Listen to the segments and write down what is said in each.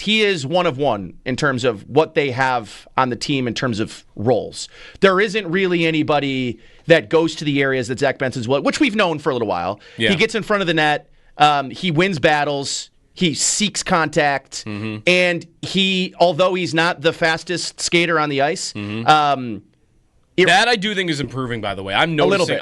he is one of one in terms of what they have on the team in terms of roles. There isn't really anybody that goes to the areas that Zach Benson's, which we've known for a little while. Yeah. He gets in front of the net. He wins battles. He seeks contact. Mm-hmm. And although he's not the fastest skater on the ice, that I do think is improving, by the way. I'm noticing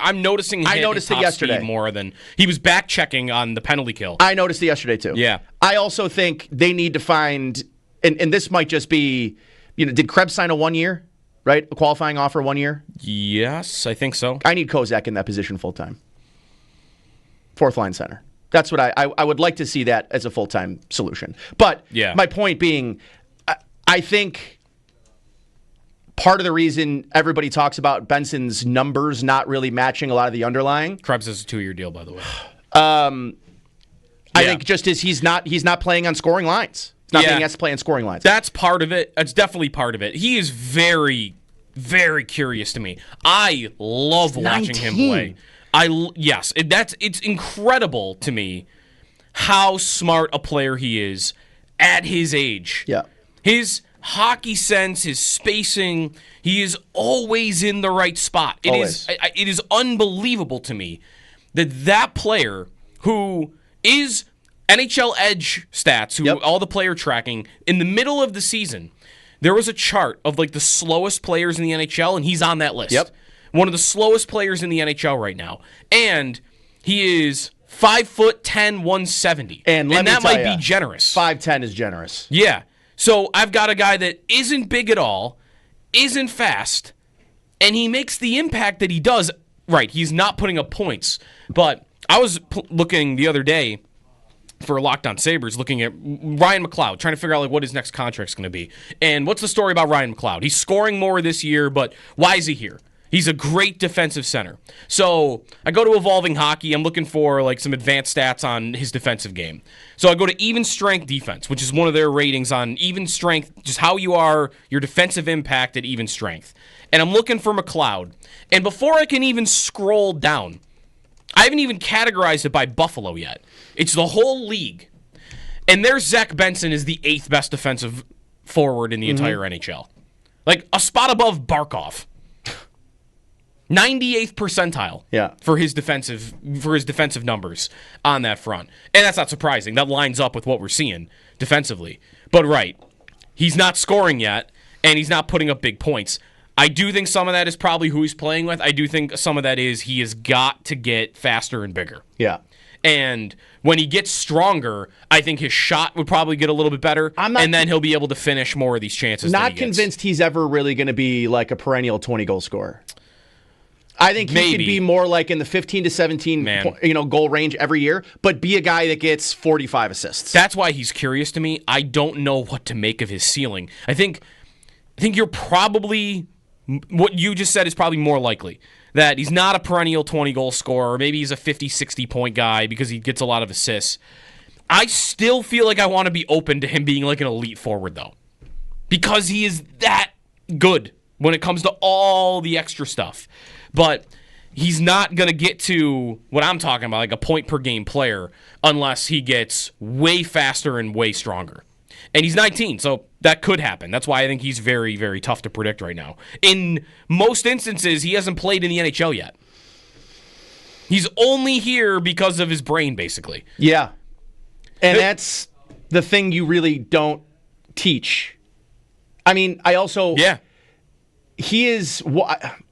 I noticed it yesterday more than he was back checking on the penalty kill. I noticed it yesterday too. Yeah. I also think they need to find, and this might just be, did Krebs sign a 1 year, right? A qualifying offer 1 year? Yes, I think so. I need Kozak in that position full time. Fourth line center. That's what I would like to see that as a full time solution. But my point being, I think part of the reason everybody talks about Benson's numbers not really matching a lot of the underlying. Krebs has a 2-year deal, by the way. I think just as he's not playing on scoring lines. He's not being asked to play on scoring lines. That's part of it. That's definitely part of it. He is very, very curious to me. I love watching him play. It's incredible to me how smart a player he is at his age. Yeah. His hockey sense, his spacing, he is always in the right spot. It is unbelievable to me that player who is NHL Edge stats, all the player tracking, in the middle of the season, there was a chart of like the slowest players in the NHL, and he's on that list. Yep. One of the slowest players in the NHL right now. And he is 5'10", 170. And that might be generous. 5'10" is generous. Yeah. So I've got a guy that isn't big at all, isn't fast, and he makes the impact that he does. Right, he's not putting up points. But I was looking the other day for Locked On Sabres, looking at Ryan McLeod, trying to figure out what his next contract's going to be. And what's the story about Ryan McLeod? He's scoring more this year, but why is he here? He's a great defensive center. So I go to Evolving Hockey. I'm looking for some advanced stats on his defensive game. So I go to Even Strength Defense, which is one of their ratings on even strength, just how you are, your defensive impact at even strength. And I'm looking for McLeod. And before I can even scroll down, I haven't even categorized it by Buffalo yet. It's the whole league. And there's Zach Benson is the 8th best defensive forward in the entire NHL. A spot above Barkov. 98th percentile for his defensive numbers on that front. And that's not surprising. That lines up with what we're seeing defensively. But he's not scoring yet, and he's not putting up big points. I do think some of that is probably who he's playing with. I do think some of that is he has got to get faster and bigger. Yeah. And when he gets stronger, I think his shot would probably get a little bit better, and then he'll be able to finish more of these chances. Not convinced he's ever really going to be a perennial 20-goal scorer. I think he could be more in the 15 to 17 goal range every year, but be a guy that gets 45 assists. That's why he's curious to me. I don't know what to make of his ceiling. I think you're probably, what you just said is probably more likely, that he's not a perennial 20-goal scorer. Maybe he's a 50, 60-point guy because he gets a lot of assists. I still feel like I want to be open to him being an elite forward, though, because he is that good when it comes to all the extra stuff. But he's not going to get to what I'm talking about, a point-per-game player, unless he gets way faster and way stronger. And he's 19, so that could happen. That's why I think he's very, very tough to predict right now. In most instances, he hasn't played in the NHL yet. He's only here because of his brain, basically. Yeah. And that's the thing you really don't teach. I mean, I also... Yeah. He is...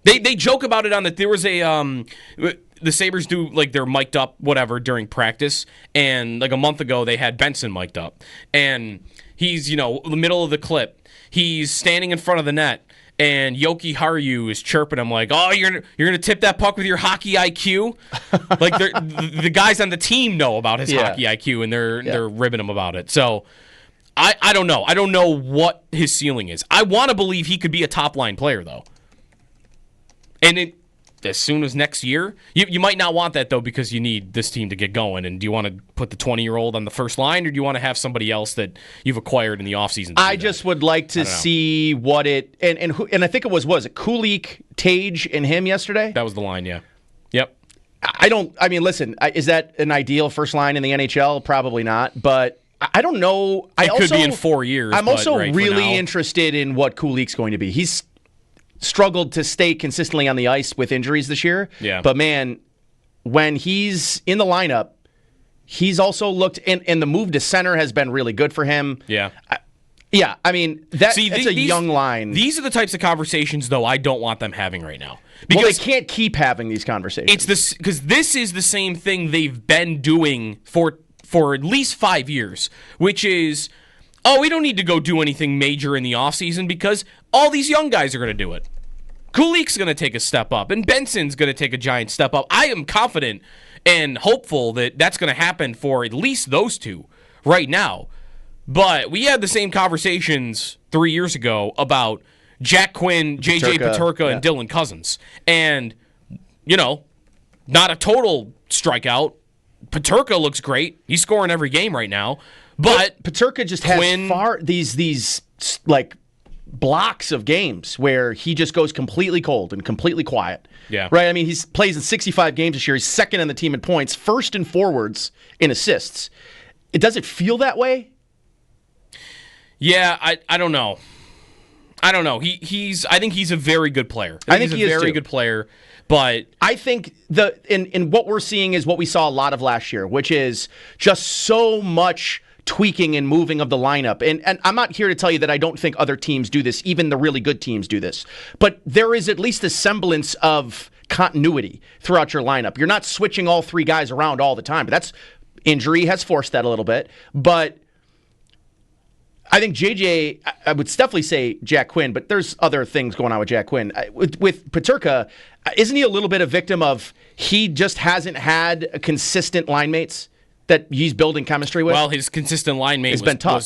They joke about it on that there was a... the Sabres do, they're mic'd up, whatever, during practice. And, a month ago, they had Benson mic'd up. And he's, in the middle of the clip. He's standing in front of the net. And Yoki Haru is chirping him oh, you're gonna tip that puck with your hockey IQ? The guys on the team know about his hockey IQ, and they're ribbing him about it. So... I don't know. I don't know what his ceiling is. I want to believe he could be a top-line player, though. And as soon as next year, you might not want that, though, because you need this team to get going. And do you want to put the 20-year-old on the first line, or do you want to have somebody else that you've acquired in the offseason? I just would like to see what it... And I think it was it Kulik, Tage, and him yesterday? That was the line, yeah. Yep. Listen, is that an ideal first line in the NHL? Probably not, but... I don't know. It could be in 4 years. I'm also really interested in what Kulik's going to be. He's struggled to stay consistently on the ice with injuries this year. Yeah. But, man, when he's in the lineup, he's also looked, and the move to center has been really good for him. Yeah. I mean, that's a young line. These are the types of conversations, though, I don't want them having right now. Because they can't keep having these conversations. Because this is the same thing they've been doing for at least 5 years, which is, we don't need to go do anything major in the offseason because all these young guys are going to do it. Kulik's going to take a step up, and Benson's going to take a giant step up. I am confident and hopeful that that's going to happen for at least those two right now. But we had the same conversations 3 years ago about Jack Quinn, J.J. Peterka, and Dylan Cousins. And, not a total strikeout. Peterka looks great. He's scoring every game right now. But Peterka just has these like blocks of games where he just goes completely cold and completely quiet. Yeah. Right? I mean, he plays in 65 games this year. He's second in the team in points, first in forwards in assists. Does it feel that way? Yeah, I don't know. I think he's a very good player. I think he's a very good player, but I think in what we're seeing is what we saw a lot of last year, which is just so much tweaking and moving of the lineup. And I'm not here to tell you that I don't think other teams do this, even the really good teams do this. But there is at least a semblance of continuity throughout your lineup. You're not switching all three guys around all the time. But injury has forced that a little bit. But I think JJ, I would definitely say Jack Quinn, but there's other things going on with Jack Quinn. With Peterka, isn't he a little bit a victim of he just hasn't had consistent line mates that he's building chemistry with? Well, his consistent line mate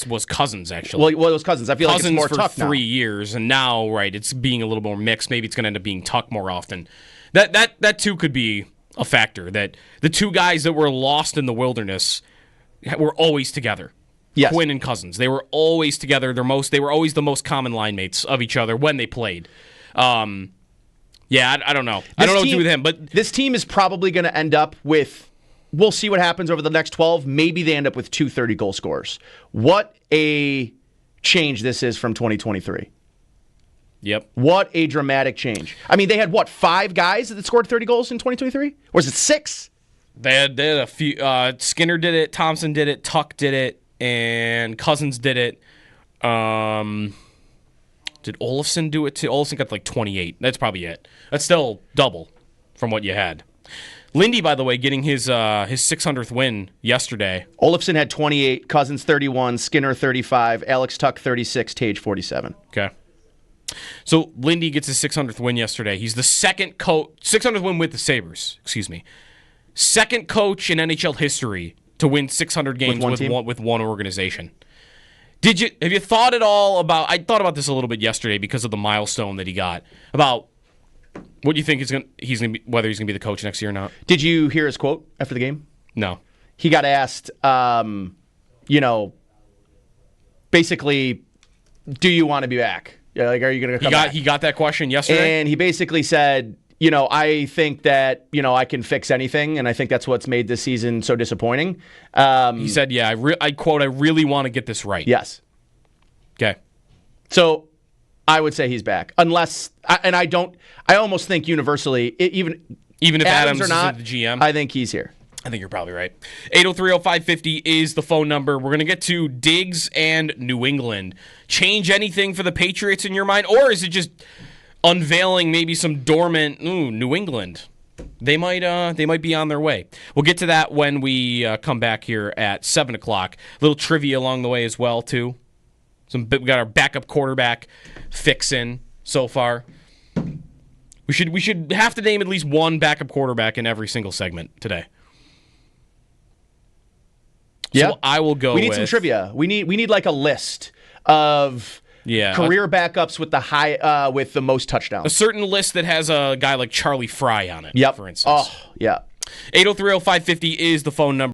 was Cousins, actually. Well, it was Cousins. I feel Cousins like it's more Tuck now. 3 years, and now, right, it's being a little more mixed. Maybe it's going to end up being Tuck more often. That too could be a factor, that the two guys that were lost in the wilderness were always together. Yes. Quinn and Cousins. They were always together. They were always the most common line mates of each other when they played. I don't know. I don't know what to do with him. But this team is probably going to end up with, we'll see what happens over the next 12. Maybe they end up with 2 30-goal scorers. What a change this is from 2023. Yep. What a dramatic change. I mean, they had, 5 guys that scored 30 goals in 2023? Or was it 6? They had a few. Skinner did it. Thompson did it. Tuck did it. And Cousins did it. Did Olofsson do it too? Olofsson got like 28. That's probably it. That's still double from what you had. Lindy, by the way, getting his 600th win yesterday. Olofsson had 28, Cousins 31, Skinner 35, Alex Tuck 36, Tage 47. Okay. So Lindy gets his 600th win yesterday. He's the second 600th win with the Sabres. Excuse me. Second coach in NHL history to win 600 games with one organization. Have you thought at all about? I thought about this a little bit yesterday because of the milestone that he got. About what you think whether he's gonna be the coach next year or not. Did you hear his quote after the game? No. He got asked, basically, do you want to be back? Like, are you gonna come back? He got that question yesterday, and he basically said, I think that, I can fix anything, and I think that's what's made this season so disappointing. He said, I quote, I really want to get this right. Yes. Okay. So I would say he's back. Unless, I almost think universally, even if Adams or not, is the GM, I think he's here. I think you're probably right. 803-0550 is the phone number. We're going to get to Diggs and New England. Change anything for the Patriots in your mind, or is it just unveiling maybe some dormant New England? They might be on their way. We'll get to that when we come back here at 7 o'clock. A little trivia along the way as well, too. We got our backup quarterback fixin' so far. We should have to name at least one backup quarterback in every single segment today. Yeah, so I will go. We need some trivia. We need like a list of career backups with with the most touchdowns. A certain list that has a guy like Charlie Fry on it. Yep. For instance. Oh, yeah. 803-0550 is the phone number.